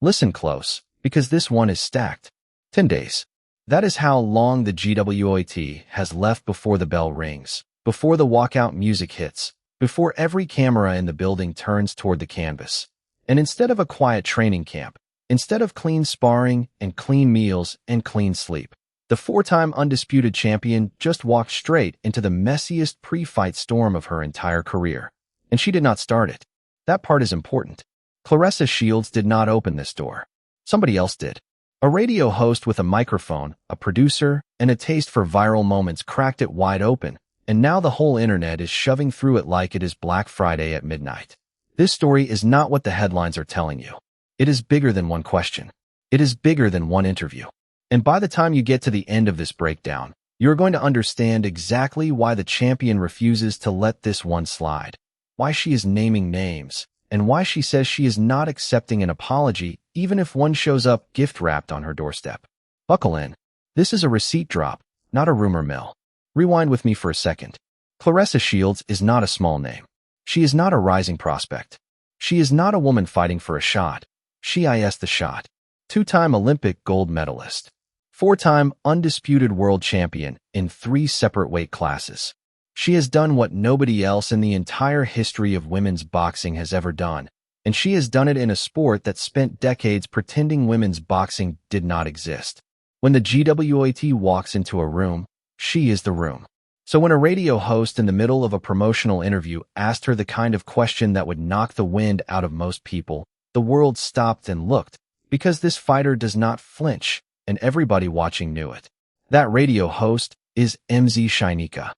Listen close, because this one is stacked. 10 days. That is how long the GWOAT has left before the bell rings, before the walkout music hits, before every camera in the building turns toward the canvas. And instead of a quiet training camp, instead of clean sparring and clean meals and clean sleep, the four-time undisputed champion just walked straight into the messiest pre-fight storm of her entire career. And she did not start it. That part is important. Claressa Shields did not open this door. Somebody else did. A radio host with a microphone, a producer, and a taste for viral moments cracked it wide open, and now the whole internet is shoving through it like it is Black Friday at midnight. This story is not what the headlines are telling you. It is bigger than one question. It is bigger than one interview. And by the time you get to the end of this breakdown, you're going to understand exactly why the champion refuses to let this one slide, why she is naming names, and why she says she is not accepting an apology even if one shows up gift-wrapped on her doorstep. Buckle in. This is a receipt drop, not a rumor mill. Rewind with me for a second. Claressa Shields is not a small name. She is not a rising prospect. She is not a woman fighting for a shot. She is the shot. Two-time Olympic gold medalist. Four-time undisputed world champion in 3 separate weight classes. She has done what nobody else in the entire history of women's boxing has ever done, and she has done it in a sport that spent decades pretending women's boxing did not exist. When the GWOAT walks into a room, she is the room. So when a radio host in the middle of a promotional interview asked her the kind of question that would knock the wind out of most people, the world stopped and looked, because this fighter does not flinch, and everybody watching knew it. That radio host is Mz Shyneka.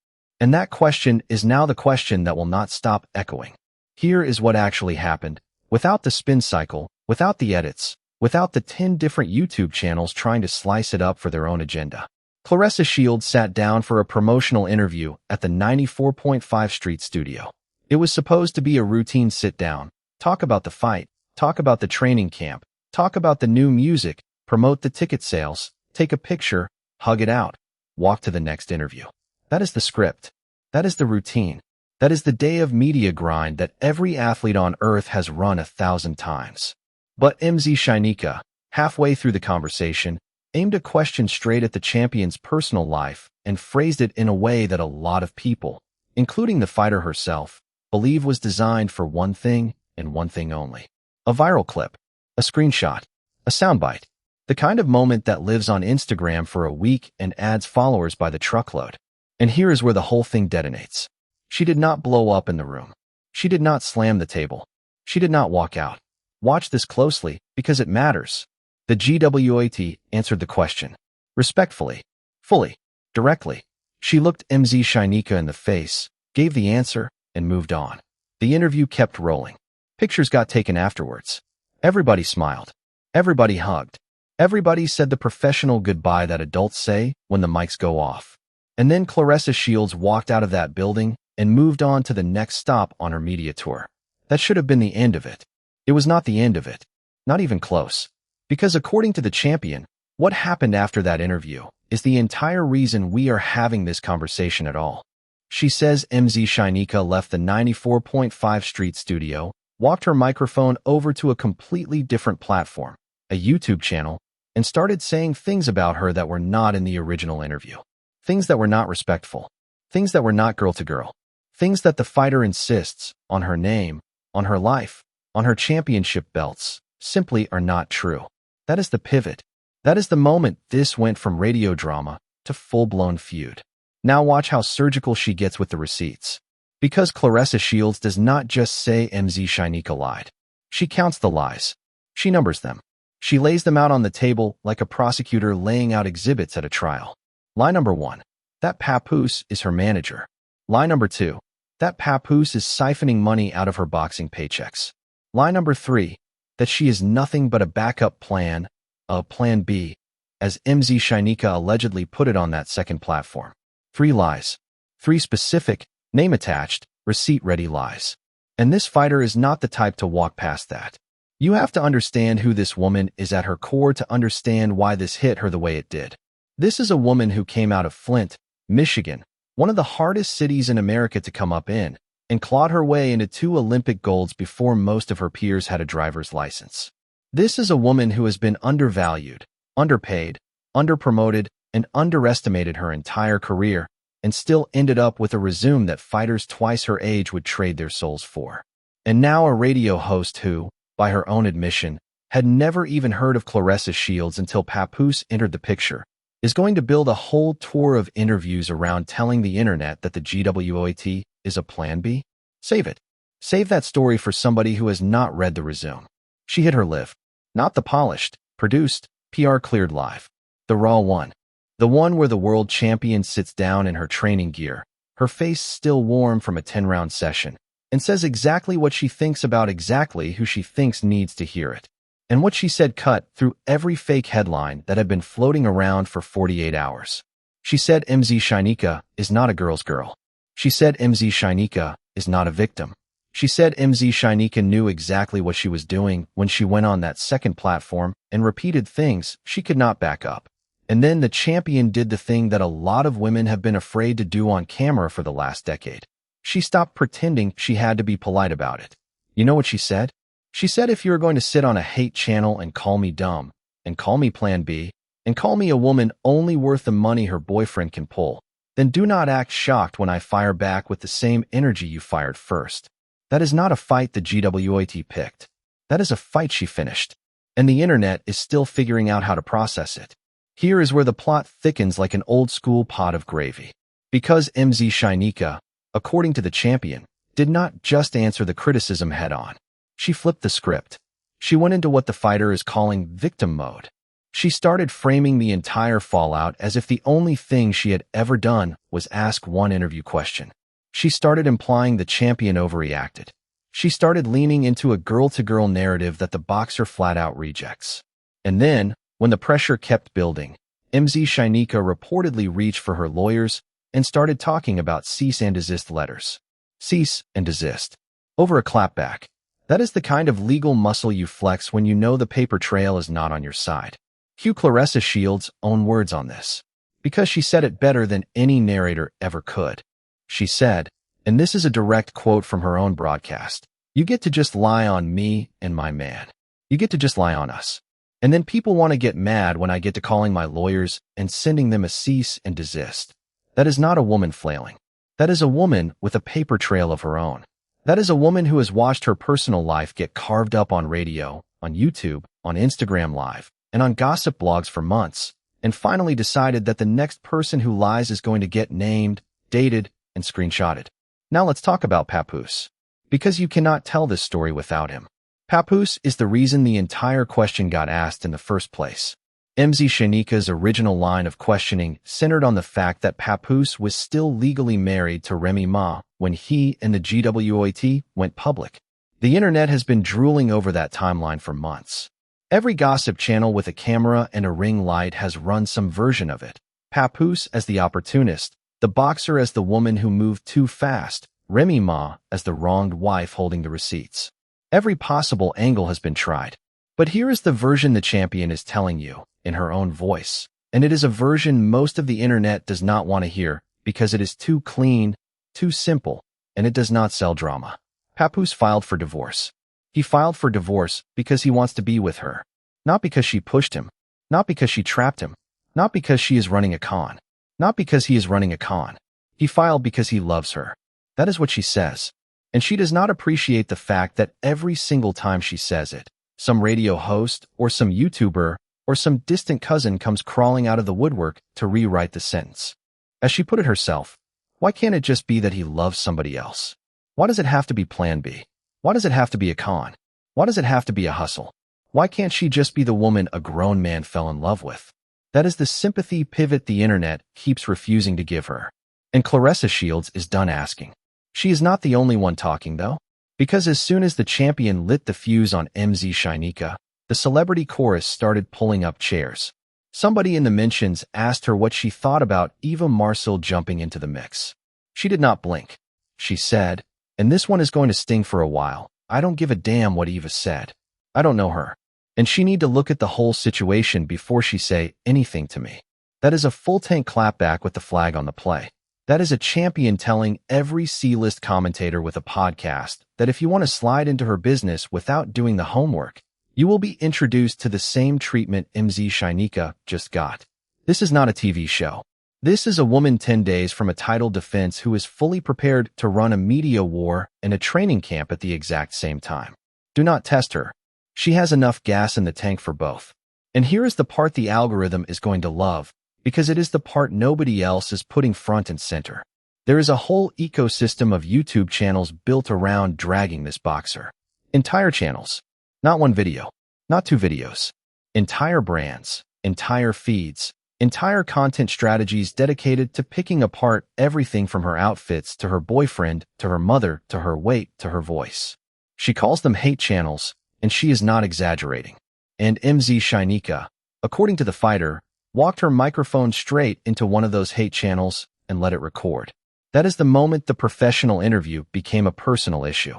And that question is now the question that will not stop echoing. Here is what actually happened, without the spin cycle, without the edits, without the 10 different YouTube channels trying to slice it up for their own agenda. Claressa Shields sat down for a promotional interview at the 94.5 Street studio. It was supposed to be a routine sit-down, talk about the fight, talk about the training camp, talk about the new music, promote the ticket sales, take a picture, hug it out, walk to the next interview. That is the script. That is the routine. That is the day of media grind that every athlete on earth has run 1,000 times. But Mz Shyneka, halfway through the conversation, aimed a question straight at the champion's personal life and phrased it in a way that a lot of people, including the fighter herself, believe was designed for one thing and one thing only. A viral clip, a screenshot, a soundbite, the kind of moment that lives on Instagram for a week and adds followers by the truckload. And here is where the whole thing detonates. She did not blow up in the room. She did not slam the table. She did not walk out. Watch this closely, because it matters. The GWOAT answered the question. Respectfully. Fully. Directly. She looked Mz Shyneka in the face, gave the answer, and moved on. The interview kept rolling. Pictures got taken afterwards. Everybody smiled. Everybody hugged. Everybody said the professional goodbye that adults say when the mics go off. And then Claressa Shields walked out of that building and moved on to the next stop on her media tour. That should have been the end of it. It was not the end of it. Not even close. Because according to the champion, what happened after that interview is the entire reason we are having this conversation at all. She says Mz Shyneka left the 94.5 Street studio, walked her microphone over to a completely different platform, a YouTube channel, and started saying things about her that were not in the original interview. Things that were not respectful. Things that were not girl-to-girl. Things that the fighter insists, on her name, on her life, on her championship belts, simply are not true. That is the pivot. That is the moment this went from radio drama to full-blown feud. Now watch how surgical she gets with the receipts. Because Claressa Shields does not just say Mz Shyneka lied. She counts the lies. She numbers them. She lays them out on the table like a prosecutor laying out exhibits at a trial. Lie number 1. That Papoose is her manager. Lie number 2. That Papoose is siphoning money out of her boxing paychecks. Lie number 3. That she is nothing but a backup plan, a plan B, as Mz Shyneka allegedly put it on that second platform. 3 lies. 3 specific, name-attached, receipt-ready lies. And this fighter is not the type to walk past that. You have to understand who this woman is at her core to understand why this hit her the way it did. This is a woman who came out of Flint, Michigan, one of the hardest cities in America to come up in, and clawed her way into 2 Olympic golds before most of her peers had a driver's license. This is a woman who has been undervalued, underpaid, underpromoted, and underestimated her entire career, and still ended up with a resume that fighters twice her age would trade their souls for. And now a radio host who, by her own admission, had never even heard of Claressa Shields until Papoose entered the picture, is going to build a whole tour of interviews around telling the internet that the GWOAT is a plan B? Save it. Save that story for somebody who has not read the resume. She hit her live. Not the polished, produced, PR-cleared live. The raw one. The one where the world champion sits down in her training gear, her face still warm from a 10-round session, and says exactly what she thinks about exactly who she thinks needs to hear it. And what she said cut through every fake headline that had been floating around for 48 hours. She said Mz Shyneka is not a girl's girl. She said Mz Shyneka is not a victim. She said Mz Shyneka knew exactly what she was doing when she went on that second platform and repeated things she could not back up. And then the champion did the thing that a lot of women have been afraid to do on camera for the last decade. She stopped pretending she had to be polite about it. You know what she said? She said, if you're going to sit on a hate channel and call me dumb, and call me Plan B, and call me a woman only worth the money her boyfriend can pull, then do not act shocked when I fire back with the same energy you fired first. That is not a fight the GWOAT picked. That is a fight she finished. And the internet is still figuring out how to process it. Here is where the plot thickens like an old-school pot of gravy. Because Mz Shyneka, according to the champion, did not just answer the criticism head-on. She flipped the script. She went into what the fighter is calling victim mode. She started framing the entire fallout as if the only thing she had ever done was ask one interview question. She started implying the champion overreacted. She started leaning into a girl-to-girl narrative that the boxer flat-out rejects. And then, when the pressure kept building, Mz Shyneka reportedly reached for her lawyers and started talking about cease-and-desist letters. Cease and desist. Over a clapback. That is the kind of legal muscle you flex when you know the paper trail is not on your side. Cue Claressa Shields' own words on this. Because she said it better than any narrator ever could. She said, and this is a direct quote from her own broadcast, "You get to just lie on me and my man. You get to just lie on us. And then people want to get mad when I get to calling my lawyers and sending them a cease and desist. That is not a woman flailing. That is a woman with a paper trail of her own. That is a woman who has watched her personal life get carved up on radio, on YouTube, on Instagram Live, and on gossip blogs for months, and finally decided that the next person who lies is going to get named, dated, and screenshotted. Now let's talk about Papoose. Because you cannot tell this story without him. Papoose is the reason the entire question got asked in the first place. Mz Shyneka's original line of questioning centered on the fact that Papoose was still legally married to Remy Ma when he and the GWOAT went public. The internet has been drooling over that timeline for months. Every gossip channel with a camera and a ring light has run some version of it. Papoose as the opportunist, the boxer as the woman who moved too fast, Remy Ma as the wronged wife holding the receipts. Every possible angle has been tried. But here is the version the champion is telling you, in her own voice. And it is a version most of the internet does not want to hear because it is too clean, too simple, and it does not sell drama. Papoose filed for divorce. He filed for divorce because he wants to be with her. Not because she pushed him. Not because she trapped him. Not because she is running a con. Not because he is running a con. He filed because he loves her. That is what she says. And she does not appreciate the fact that every single time she says it, some radio host or some YouTuber or some distant cousin comes crawling out of the woodwork to rewrite the sentence. As she put it herself, why can't it just be that he loves somebody else? Why does it have to be Plan B? Why does it have to be a con? Why does it have to be a hustle? Why can't she just be the woman a grown man fell in love with? That is the sympathy pivot the internet keeps refusing to give her. And Claressa Shields is done asking. She is not the only one talking, though, because as soon as the champion lit the fuse on Mz Shyneka, the celebrity chorus started pulling up chairs. Somebody in the mentions asked her what she thought about Eva Marcille jumping into the mix. She did not blink. She said, and this one is going to sting for a while, I don't give a damn what Eva said. I don't know her. And she need to look at the whole situation before she say anything to me. That is a full-tank clapback with the flag on the play. That is a champion telling every C-list commentator with a podcast that if you want to slide into her business without doing the homework, You will be introduced to the same treatment Mz Shyneka just got. This is not a TV show. This is a woman 10 days from a title defense who is fully prepared to run a media war and a training camp at the exact same time. Do not test her. She has enough gas in the tank for both. And here is the part the algorithm is going to love, because it is the part nobody else is putting front and center. There is a whole ecosystem of YouTube channels built around dragging this boxer. Entire channels. Not one video. Not two videos. Entire brands. Entire feeds. Entire content strategies dedicated to picking apart everything from her outfits to her boyfriend to her mother to her weight to her voice. She calls them hate channels, and she is not exaggerating. And Mz Shyneka, according to the fighter, walked her microphone straight into one of those hate channels and let it record. That is the moment the professional interview became a personal issue.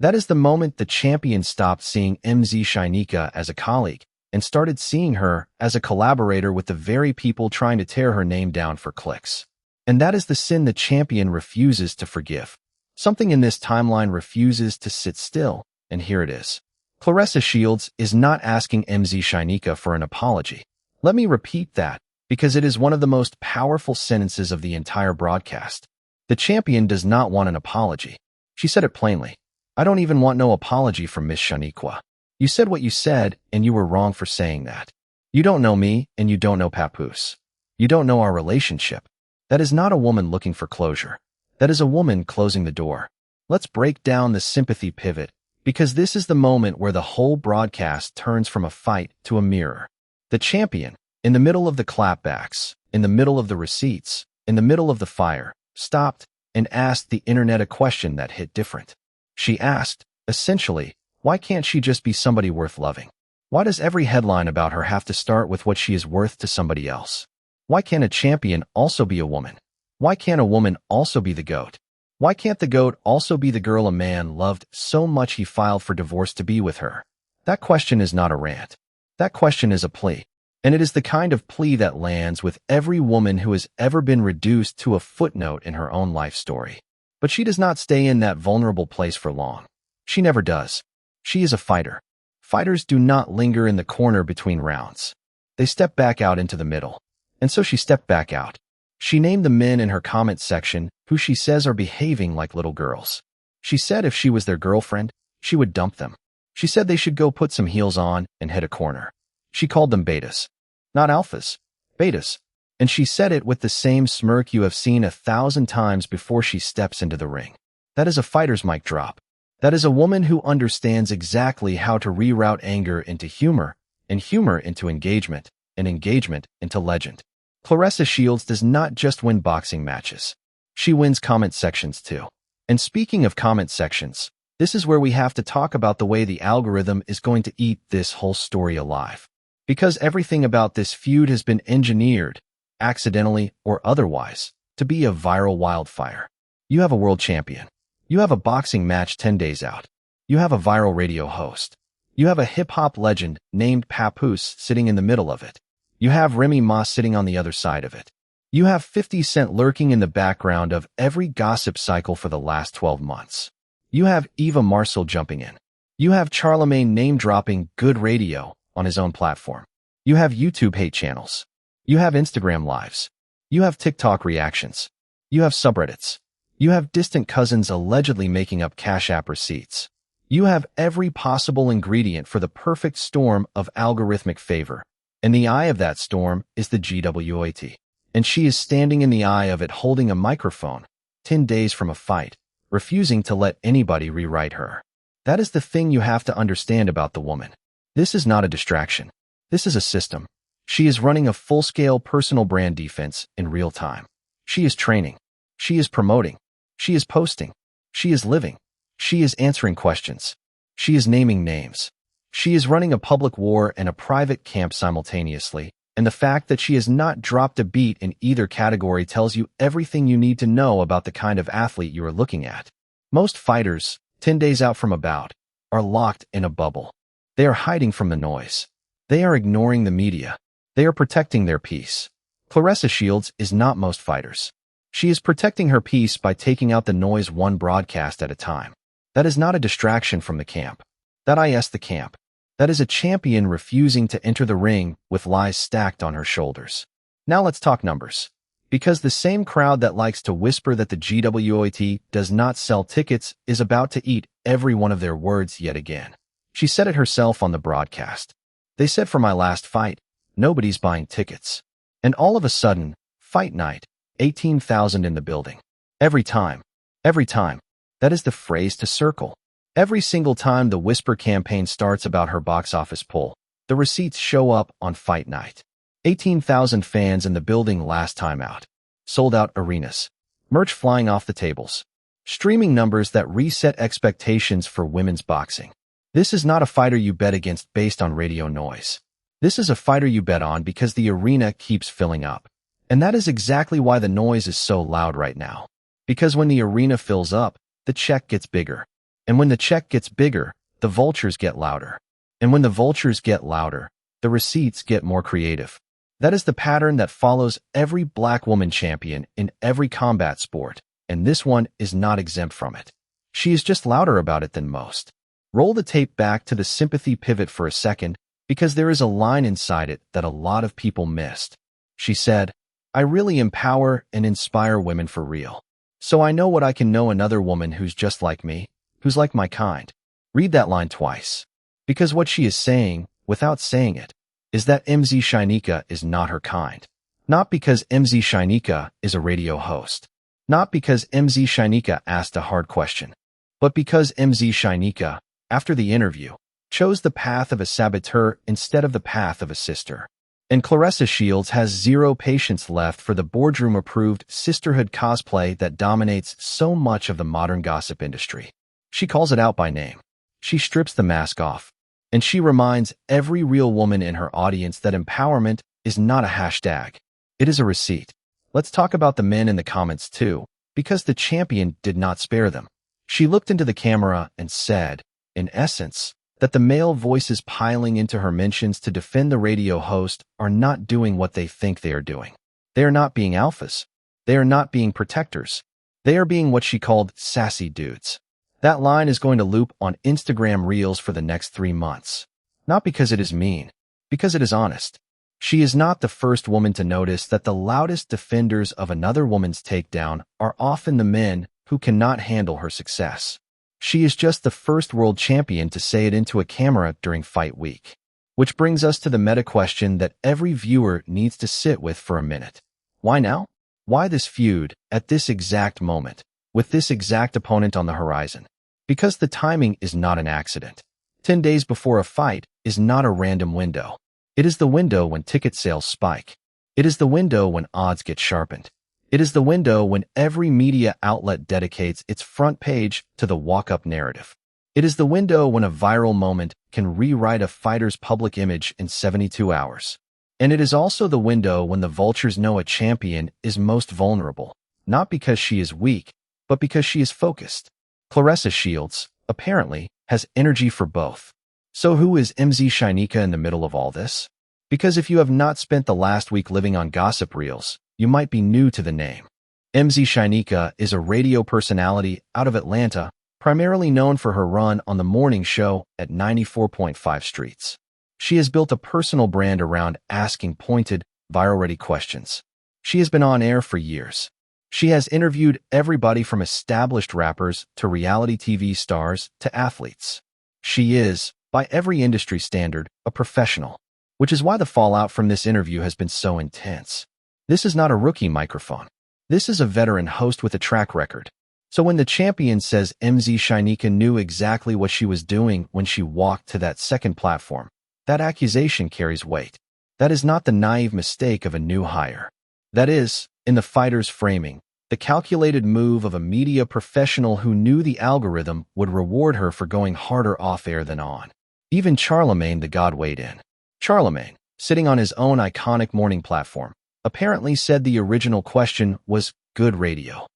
That is the moment the champion stopped seeing Mz Shyneka as a colleague and started seeing her as a collaborator with the very people trying to tear her name down for clicks. And that is the sin the champion refuses to forgive. Something in this timeline refuses to sit still, and here it is. Claressa Shields is not asking Mz Shyneka for an apology. Let me repeat that, because it is one of the most powerful sentences of the entire broadcast. The champion does not want an apology. She said it plainly. I don't even want no apology from Mz Shyneka. You said what you said, and you were wrong for saying that. You don't know me, and you don't know Papoose. You don't know our relationship. That is not a woman looking for closure. That is a woman closing the door. Let's break down the sympathy pivot, because this is the moment where the whole broadcast turns from a fight to a mirror. The champion, in the middle of the clapbacks, in the middle of the receipts, in the middle of the fire, stopped and asked the internet a question that hit different. She asked, essentially, why can't she just be somebody worth loving? Why does every headline about her have to start with what she is worth to somebody else? Why can't a champion also be a woman? Why can't a woman also be the GOAT? Why can't the GOAT also be the girl a man loved so much he filed for divorce to be with her? That question is not a rant. That question is a plea. And it is the kind of plea that lands with every woman who has ever been reduced to a footnote in her own life story. But she does not stay in that vulnerable place for long. She never does. She is a fighter. Fighters do not linger in the corner between rounds. They step back out into the middle. And so she stepped back out. She named the men in her comment section who she says are behaving like little girls. She said if she was their girlfriend, she would dump them. She said they should go put some heels on and hit a corner. She called them betas. Not alphas. Betas. And she said it with the same smirk you have seen 1,000 times before she steps into the ring. That is a fighter's mic drop. That is a woman who understands exactly how to reroute anger into humor, and humor into engagement, and engagement into legend. Claressa Shields does not just win boxing matches. She wins comment sections too. And speaking of comment sections, this is where we have to talk about the way the algorithm is going to eat this whole story alive. Because everything about this feud has been engineered, accidentally or otherwise, to be a viral wildfire. You have a world champion. You have a boxing match 10 days out. You have a viral radio host. You have a hip-hop legend named Papoose sitting in the middle of it. You have Remy Ma sitting on the other side of it. You have 50 Cent lurking in the background of every gossip cycle for the last 12 months. You have Eva Marcille jumping in. You have Charlamagne name-dropping good radio on his own platform. You have YouTube hate channels. You have Instagram lives. You have TikTok reactions. You have subreddits. You have distant cousins allegedly making up Cash App receipts. You have every possible ingredient for the perfect storm of algorithmic favor. And the eye of that storm is the GWOAT. And she is standing in the eye of it holding a microphone, 10 days from a fight, refusing to let anybody rewrite her. That is the thing you have to understand about the woman. This is not a distraction. This is a system. She is running a full-scale personal brand defense in real time. She is training. She is promoting. She is posting. She is living. She is answering questions. She is naming names. She is running a public war and a private camp simultaneously, and the fact that she has not dropped a beat in either category tells you everything you need to know about the kind of athlete you are looking at. Most fighters, 10 days out from a bout, are locked in a bubble. They are hiding from the noise. They are ignoring the media. They are protecting their peace. Claressa Shields is not most fighters. She is protecting her peace by taking out the noise one broadcast at a time. That is not a distraction from the camp. That is the camp. That is a champion refusing to enter the ring with lies stacked on her shoulders. Now let's talk numbers. Because the same crowd that likes to whisper that the GWOAT does not sell tickets is about to eat every one of their words yet again. She said it herself on the broadcast. They said for my last fight, nobody's buying tickets. And all of a sudden, fight night, 18,000 in the building. Every time. That is the phrase to circle. Every single time the whisper campaign starts about her box office pull, the receipts show up on fight night. 18,000 fans in the building last time out. Sold out arenas. Merch flying off the tables. Streaming numbers that reset expectations for women's boxing. This is not a fighter you bet against based on radio noise. This is a fighter you bet on because the arena keeps filling up. And that is exactly why the noise is so loud right now. Because when the arena fills up, the check gets bigger. And when the check gets bigger, the vultures get louder. And when the vultures get louder, the receipts get more creative. That is the pattern that follows every black woman champion in every combat sport, and this one is not exempt from it. She is just louder about it than most. Roll the tape back to the sympathy pivot for a second, because there is a line inside it that a lot of people missed. She said, I really empower and inspire women for real. So I know what I can know another woman who's just like me, who's like my kind. Read that line twice. Because what she is saying, without saying it, is that Mz Shyneka is not her kind. Not because Mz Shyneka is a radio host. Not because Mz Shyneka asked a hard question. But because Mz Shyneka, after the interview, chose the path of a saboteur instead of the path of a sister. And Claressa Shields has zero patience left for the boardroom-approved sisterhood cosplay that dominates so much of the modern gossip industry. She calls it out by name. She strips the mask off. And she reminds every real woman in her audience that empowerment is not a hashtag. It is a receipt. Let's talk about the men in the comments too, because the champion did not spare them. She looked into the camera and said, in essence, that the male voices piling into her mentions to defend the radio host are not doing what they think they are doing. They are not being alphas. They are not being protectors. They are being what she called sassy dudes. That line is going to loop on Instagram Reels for the next 3 months. Not because it is mean, because it is honest. She is not the first woman to notice that the loudest defenders of another woman's takedown are often the men who cannot handle her success. She is just the first world champion to say it into a camera during fight week. Which brings us to the meta question that every viewer needs to sit with for a minute. Why now? Why this feud at this exact moment, with this exact opponent on the horizon? Because the timing is not an accident. 10 days before a fight is not a random window. It is the window when ticket sales spike. It is the window when odds get sharpened. It is the window when every media outlet dedicates its front page to the walk-up narrative. It is the window when a viral moment can rewrite a fighter's public image in 72 hours. And it is also the window when the vultures know a champion is most vulnerable, not because she is weak, but because she is focused. Claressa Shields, apparently, has energy for both. So who is Mz Shyneka in the middle of all this? Because if you have not spent the last week living on gossip reels, you might be new to the name. Mz Shyneka is a radio personality out of Atlanta, primarily known for her run on the morning show at 94.5 Streets. She has built a personal brand around asking pointed, viral-ready questions. She has been on air for years. She has interviewed everybody from established rappers to reality TV stars to athletes. She is, by every industry standard, a professional, which is why the fallout from this interview has been so intense. This is not a rookie microphone. This is a veteran host with a track record. So when the champion says Mz Shyneka knew exactly what she was doing when she walked to that second platform, that accusation carries weight. That is not the naive mistake of a new hire. That is, in the fighter's framing, the calculated move of a media professional who knew the algorithm would reward her for going harder off-air than on. Even Charlamagne the God weighed in. Charlamagne, sitting on his own iconic morning platform, apparently said the original question was good radio.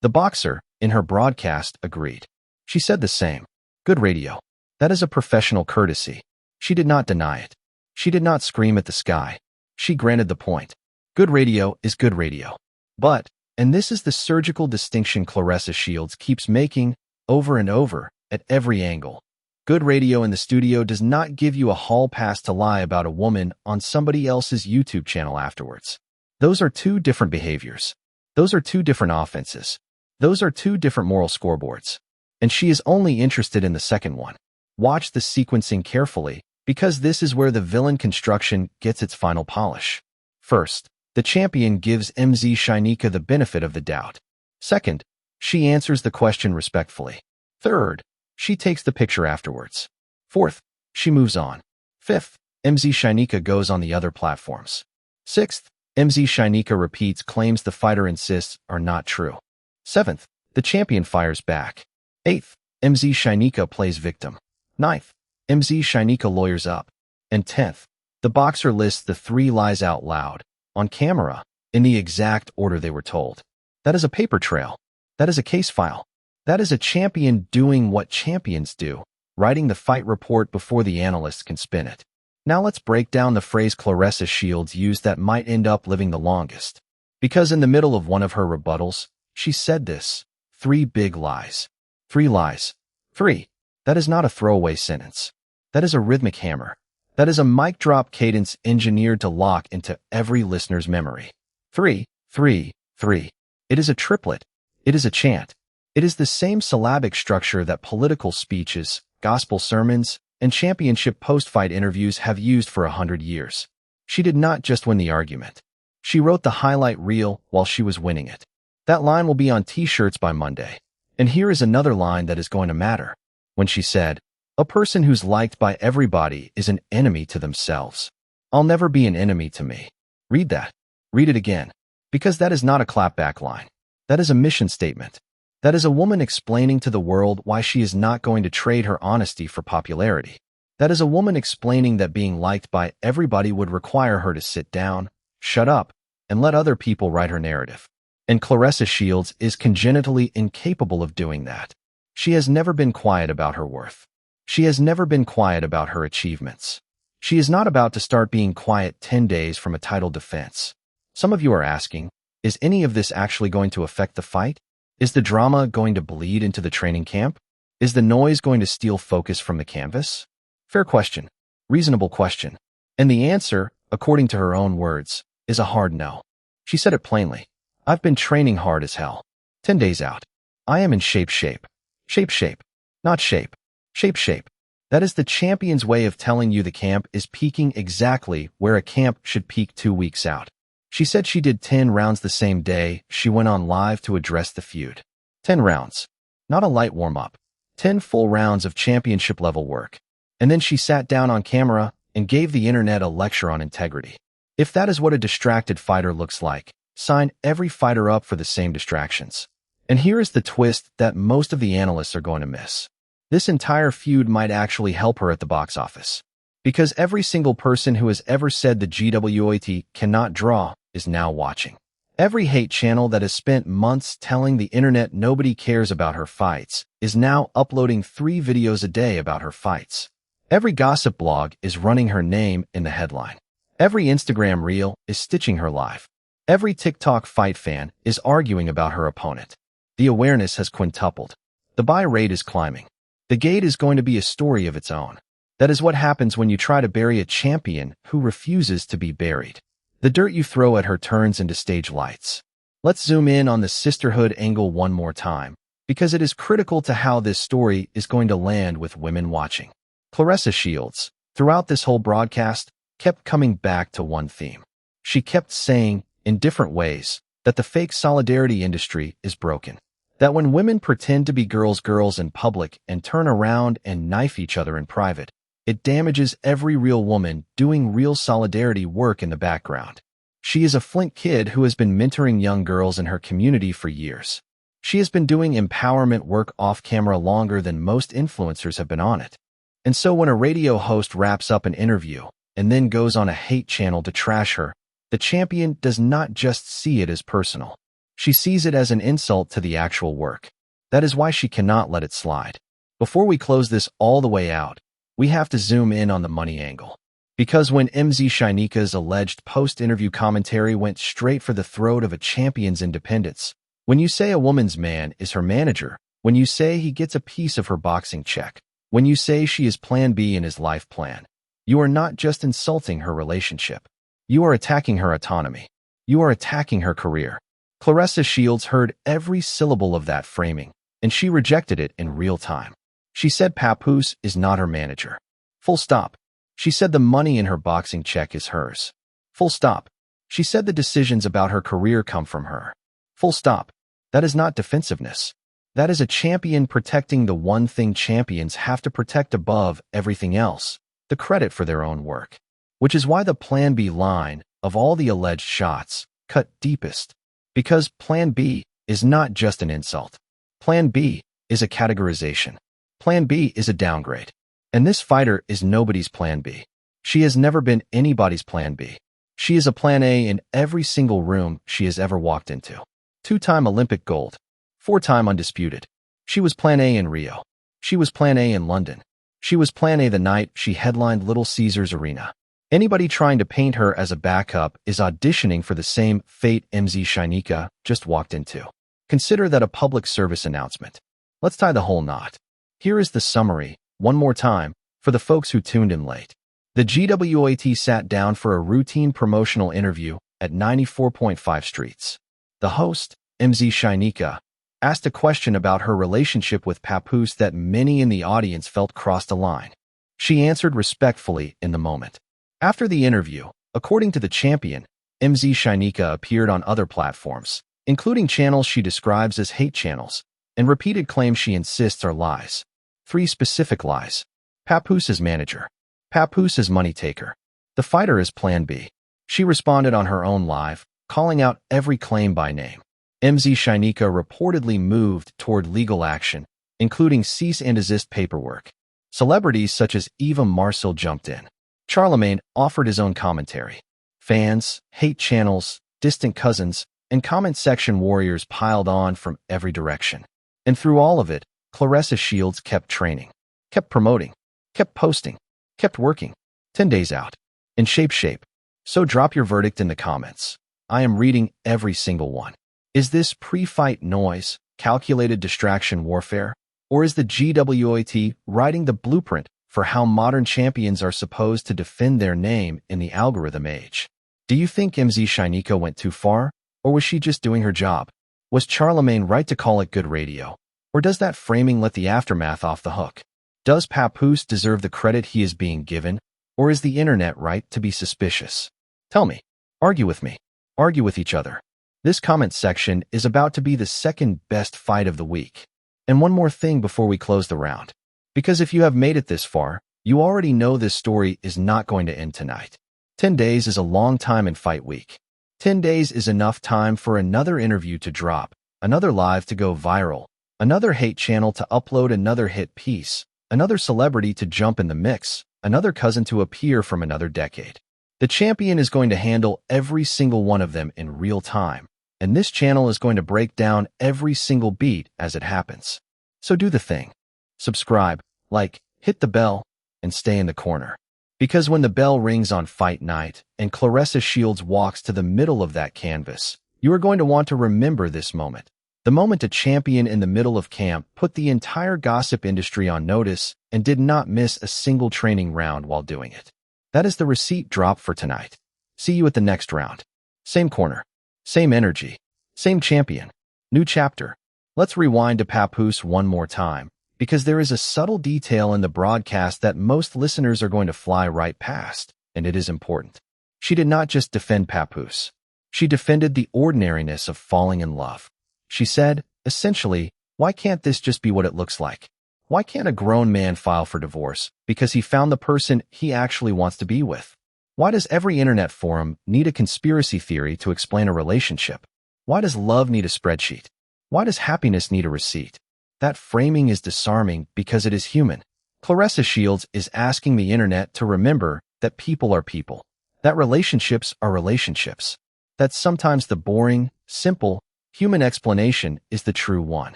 The boxer, in her broadcast, agreed. She said the same. Good radio. That is a professional courtesy. She did not deny it. She did not scream at the sky. She granted the point. Good radio is good radio. But, and this is the surgical distinction Claressa Shields keeps making over and over at every angle, Good radio in the studio does not give you a hall pass to lie about a woman on somebody else's YouTube channel afterwards. Those are two different behaviors. Those are two different offenses. Those are two different moral scoreboards. And she is only interested in the second one. Watch the sequencing carefully, because this is where the villain construction gets its final polish. First, the champion gives Mz Shyneka the benefit of the doubt. Second, she answers the question respectfully. Third, she takes the picture afterwards. Fourth, she moves on. Fifth, Mz Shyneka goes on the other platforms. Sixth, Mz Shyneka repeats claims the fighter insists are not true. Seventh, the champion fires back. Eighth, Mz Shyneka plays victim. Ninth, Mz Shyneka lawyers up. And 10th, the boxer lists the 3 lies out loud, on camera, in the exact order they were told. That is a paper trail. That is a case file. That is a champion doing what champions do, writing the fight report before the analysts can spin it. Now let's break down the phrase Claressa Shields used that might end up living the longest. Because in the middle of one of her rebuttals, she said this: 3 big lies. 3 lies. 3. That is not a throwaway sentence. That is a rhythmic hammer. That is a mic drop cadence engineered to lock into every listener's memory. 3, 3, 3. It is a triplet. It is a chant. It is the same syllabic structure that political speeches, gospel sermons, and championship post-fight interviews have used for 100 years. She did not just win the argument. She wrote the highlight reel while she was winning it. That line will be on t-shirts by Monday. And here is another line that is going to matter. When she said, "A person who's liked by everybody is an enemy to themselves. I'll never be an enemy to me." Read that. Read it again. Because that is not a clapback line. That is a mission statement. That is a woman explaining to the world why she is not going to trade her honesty for popularity. That is a woman explaining that being liked by everybody would require her to sit down, shut up, and let other people write her narrative. And Claressa Shields is congenitally incapable of doing that. She has never been quiet about her worth. She has never been quiet about her achievements. She is not about to start being quiet 10 days from a title defense. Some of you are asking, is any of this actually going to affect the fight? Is the drama going to bleed into the training camp? Is the noise going to steal focus from the canvas? Fair question. Reasonable question. And the answer, according to her own words, is a hard no. She said it plainly. I've been training hard as hell. 10 days out. I am in shape. Shape. Not shape. Shape. That is the champion's way of telling you the camp is peaking exactly where a camp should peak 2 weeks out. She said she did 10 rounds the same day she went on live to address the feud. 10 rounds. Not a light warm-up. 10 full rounds of championship-level work. And then she sat down on camera and gave the internet a lecture on integrity. If that is what a distracted fighter looks like, sign every fighter up for the same distractions. And here is the twist that most of the analysts are going to miss. This entire feud might actually help her at the box office. Because every single person who has ever said the GWOAT cannot draw is now watching. Every hate channel that has spent months telling the internet nobody cares about her fights is now uploading 3 videos a day about her fights. Every gossip blog is running her name in the headline. Every Instagram reel is stitching her live. Every TikTok fight fan is arguing about her opponent. The awareness has quintupled. The buy rate is climbing. The gate is going to be a story of its own. That is what happens when you try to bury a champion who refuses to be buried. The dirt you throw at her turns into stage lights. Let's zoom in on the sisterhood angle one more time, because it is critical to how this story is going to land with women watching. Claressa Shields, throughout this whole broadcast, kept coming back to one theme. She kept saying, in different ways, that the fake solidarity industry is broken. That when women pretend to be girls in public and turn around and knife each other in private, it damages every real woman doing real solidarity work in the background. She is a Flint kid who has been mentoring young girls in her community for years. She has been doing empowerment work off camera longer than most influencers have been on it. And so when a radio host wraps up an interview and then goes on a hate channel to trash her, the champion does not just see it as personal. She sees it as an insult to the actual work. That is why she cannot let it slide. Before we close this all the way out, we have to zoom in on the money angle. Because when Mz Shyneka's alleged post-interview commentary went straight for the throat of a champion's independence, when you say a woman's man is her manager, when you say he gets a piece of her boxing check, When you say she is plan B in his life plan, you are not just insulting her relationship. You are attacking her autonomy. You are attacking her career. Claressa Shields heard every syllable of that framing, and she rejected it in real time. She said Papoose is not her manager. Full stop. She said the money in her boxing check is hers. Full stop. She said the decisions about her career come from her. Full stop. That is not defensiveness. That is a champion protecting the one thing champions have to protect above everything else, the credit for their own work. Which is why the Plan B line, of all the alleged shots, cut deepest. Because Plan B is not just an insult. Plan B is a categorization. Plan B is a downgrade. And this fighter is nobody's Plan B. She has never been anybody's Plan B. She is a Plan A in every single room she has ever walked into. 2-time Olympic gold. 4-time undisputed. She was Plan A in Rio. She was Plan A in London. She was Plan A the night she headlined Little Caesars Arena. Anybody trying to paint her as a backup is auditioning for the same fate Mz Shyneka just walked into. Consider that a public service announcement. Let's tie the whole knot. Here is the summary, one more time, for the folks who tuned in late. The GWOAT sat down for a routine promotional interview at 94.5 Streets. The host, Mz Shyneka, asked a question about her relationship with Papoose that many in the audience felt crossed a line. She answered respectfully in the moment. After the interview, according to the champion, Mz Shyneka appeared on other platforms, including channels she describes as hate channels, and repeated claims she insists are lies. 3 specific lies. Papoose's manager. Papoose's money taker. The fighter is Plan B. She responded on her own live, calling out every claim by name. Mz Shyneka reportedly moved toward legal action, including cease-and-desist paperwork. Celebrities such as Eva Marcille jumped in. Charlamagne offered his own commentary. Fans, hate channels, distant cousins, and comment section warriors piled on from every direction. And through all of it, Claressa Shields kept training, kept promoting, kept posting, kept working. 10 days out. In shape. So drop your verdict in the comments. I am reading every single one. Is this pre-fight noise, calculated distraction warfare? Or is the GWOAT writing the blueprint for how modern champions are supposed to defend their name in the algorithm age? Do you think Mz Shyneka went too far? Or was she just doing her job? Was Charlamagne right to call it good radio? Or does that framing let the aftermath off the hook? Does Papoose deserve the credit he is being given? Or is the internet right to be suspicious? Tell me. Argue with me. Argue with each other. This comment section is about to be the second best fight of the week. And one more thing before we close the round. Because if you have made it this far, you already know this story is not going to end tonight. 10 days is a long time in fight week. 10 days is enough time for another interview to drop, another live to go viral, another hate channel to upload another hit piece, another celebrity to jump in the mix, another cousin to appear from another decade. The champion is going to handle every single one of them in real time, and this channel is going to break down every single beat as it happens. So do the thing. Subscribe, like, hit the bell, and stay in the corner. Because when the bell rings on fight night and Claressa Shields walks to the middle of that canvas, you are going to want to remember this moment. The moment a champion in the middle of camp put the entire gossip industry on notice and did not miss a single training round while doing it. That is the receipt drop for tonight. See you at the next round. Same corner. Same energy. Same champion. New chapter. Let's rewind to Papoose one more time, because there is a subtle detail in the broadcast that most listeners are going to fly right past, and it is important. She did not just defend Papoose. She defended the ordinariness of falling in love. She said, essentially, why can't this just be what it looks like? Why can't a grown man file for divorce because he found the person he actually wants to be with? Why does every internet forum need a conspiracy theory to explain a relationship? Why does love need a spreadsheet? Why does happiness need a receipt? That framing is disarming because it is human. Claressa Shields is asking the internet to remember that people are people, that relationships are relationships, that sometimes the boring, simple, human explanation is the true one.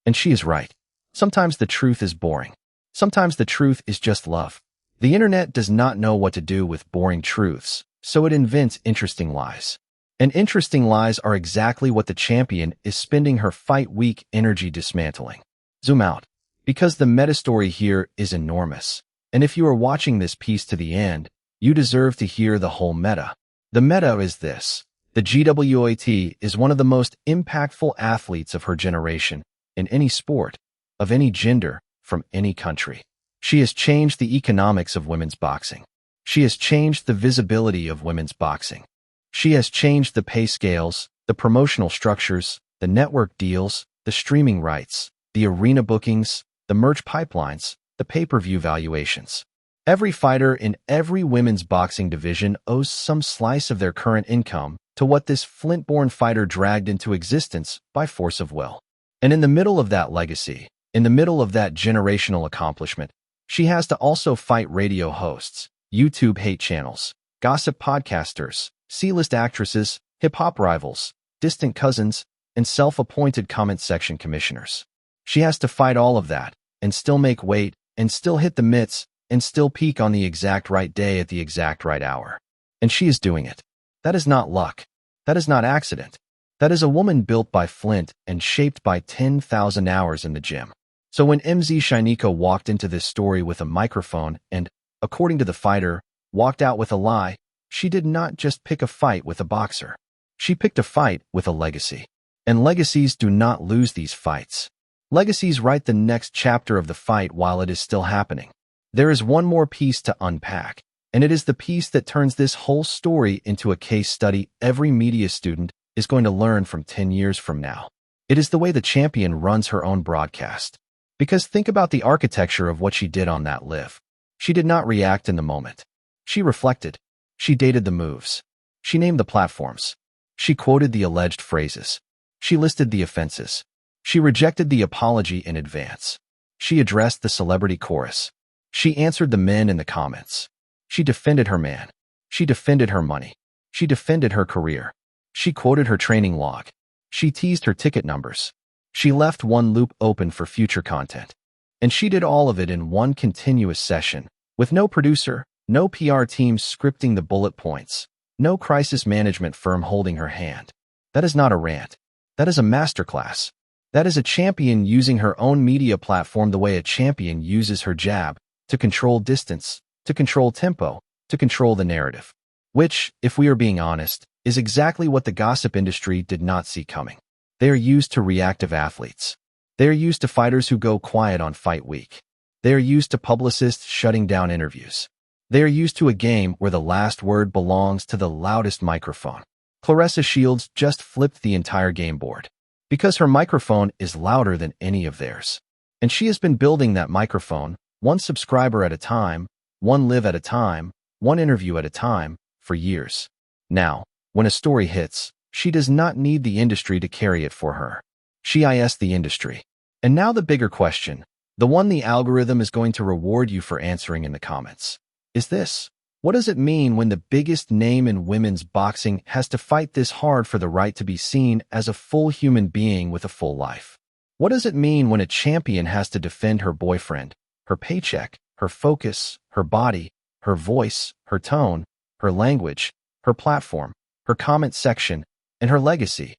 And she is right. Sometimes the truth is boring. Sometimes the truth is just love. The internet does not know what to do with boring truths, so it invents interesting lies. And interesting lies are exactly what the champion is spending her fight week energy dismantling. Zoom out. Because the meta story here is enormous. And if you are watching this piece to the end, you deserve to hear the whole meta. The meta is this. The GWOAT is one of the most impactful athletes of her generation, in any sport, of any gender, from any country. She has changed the economics of women's boxing. She has changed the visibility of women's boxing. She has changed the pay scales, the promotional structures, the network deals, the streaming rights, the arena bookings, the merch pipelines, the pay-per-view valuations. Every fighter in every women's boxing division owes some slice of their current income to what this Flint-born fighter dragged into existence by force of will. And in the middle of that legacy, in the middle of that generational accomplishment, she has to also fight radio hosts, YouTube hate channels, gossip podcasters, C-list actresses, hip-hop rivals, distant cousins, and self-appointed comment section commissioners. She has to fight all of that, and still make weight, and still hit the mitts, and still peak on the exact right day at the exact right hour. And she is doing it. That is not luck. That is not accident. That is a woman built by Flint and shaped by 10,000 hours in the gym. So when Mz Shyneka walked into this story with a microphone and, according to the fighter, walked out with a lie, she did not just pick a fight with a boxer. She picked a fight with a legacy. And legacies do not lose these fights. Legacies write the next chapter of the fight while it is still happening. There is one more piece to unpack, and it is the piece that turns this whole story into a case study every media student is going to learn from 10 years from now. It is the way the champion runs her own broadcast. Because think about the architecture of what she did on that live. She did not react in the moment. She reflected. She dated the moves. She named the platforms. She quoted the alleged phrases. She listed the offenses. She rejected the apology in advance. She addressed the celebrity chorus. She answered the men in the comments. She defended her man. She defended her money. She defended her career. She quoted her training log. She teased her ticket numbers. She left one loop open for future content. And she did all of it in one continuous session, with no producer, no PR team scripting the bullet points, no crisis management firm holding her hand. That is not a rant. That is a masterclass. That is a champion using her own media platform the way a champion uses her jab, to control distance, to control tempo, to control the narrative. Which, if we are being honest, is exactly what the gossip industry did not see coming. They are used to reactive athletes. They are used to fighters who go quiet on fight week. They are used to publicists shutting down interviews. They are used to a game where the last word belongs to the loudest microphone. Claressa Shields just flipped the entire game board. Because her microphone is louder than any of theirs. And she has been building that microphone, one subscriber at a time, one live at a time, one interview at a time, for years. Now, when a story hits, she does not need the industry to carry it for her. She is the industry. And now the bigger question, the one the algorithm is going to reward you for answering in the comments, is this. What does it mean when the biggest name in women's boxing has to fight this hard for the right to be seen as a full human being with a full life? What does it mean when a champion has to defend her boyfriend, her paycheck, her focus, her body, her voice, her tone, her language, her platform, her comment section, and her legacy,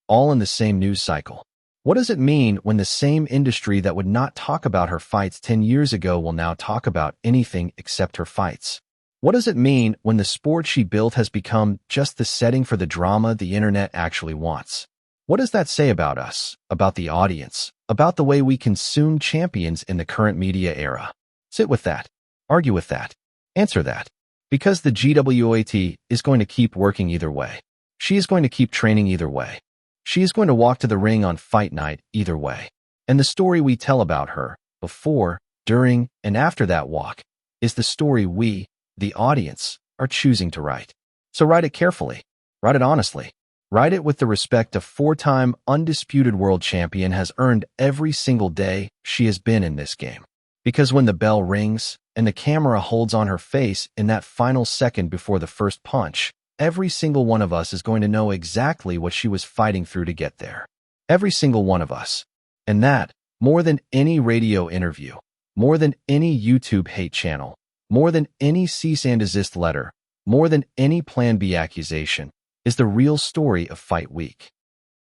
all in the same news cycle? What does it mean when the same industry that would not talk about her fights 10 years ago will now talk about anything except her fights? What does it mean when the sport she built has become just the setting for the drama the internet actually wants? What does that say about us, about the audience, about the way we consume champions in the current media era? Sit with that. Argue with that. Answer that. Because the GWOAT is going to keep working either way. She is going to keep training either way. She is going to walk to the ring on fight night either way. And the story we tell about her, before, during, and after that walk, is the story we, the audience, are choosing to write. So write it carefully. Write it honestly. Write it with the respect a four-time undisputed world champion has earned every single day she has been in this game. Because when the bell rings and the camera holds on her face in that final second before the first punch, every single one of us is going to know exactly what she was fighting through to get there. Every single one of us. And that, more than any radio interview, more than any YouTube hate channel, more than any cease-and-desist letter, more than any Plan B accusation, is the real story of Fight Week.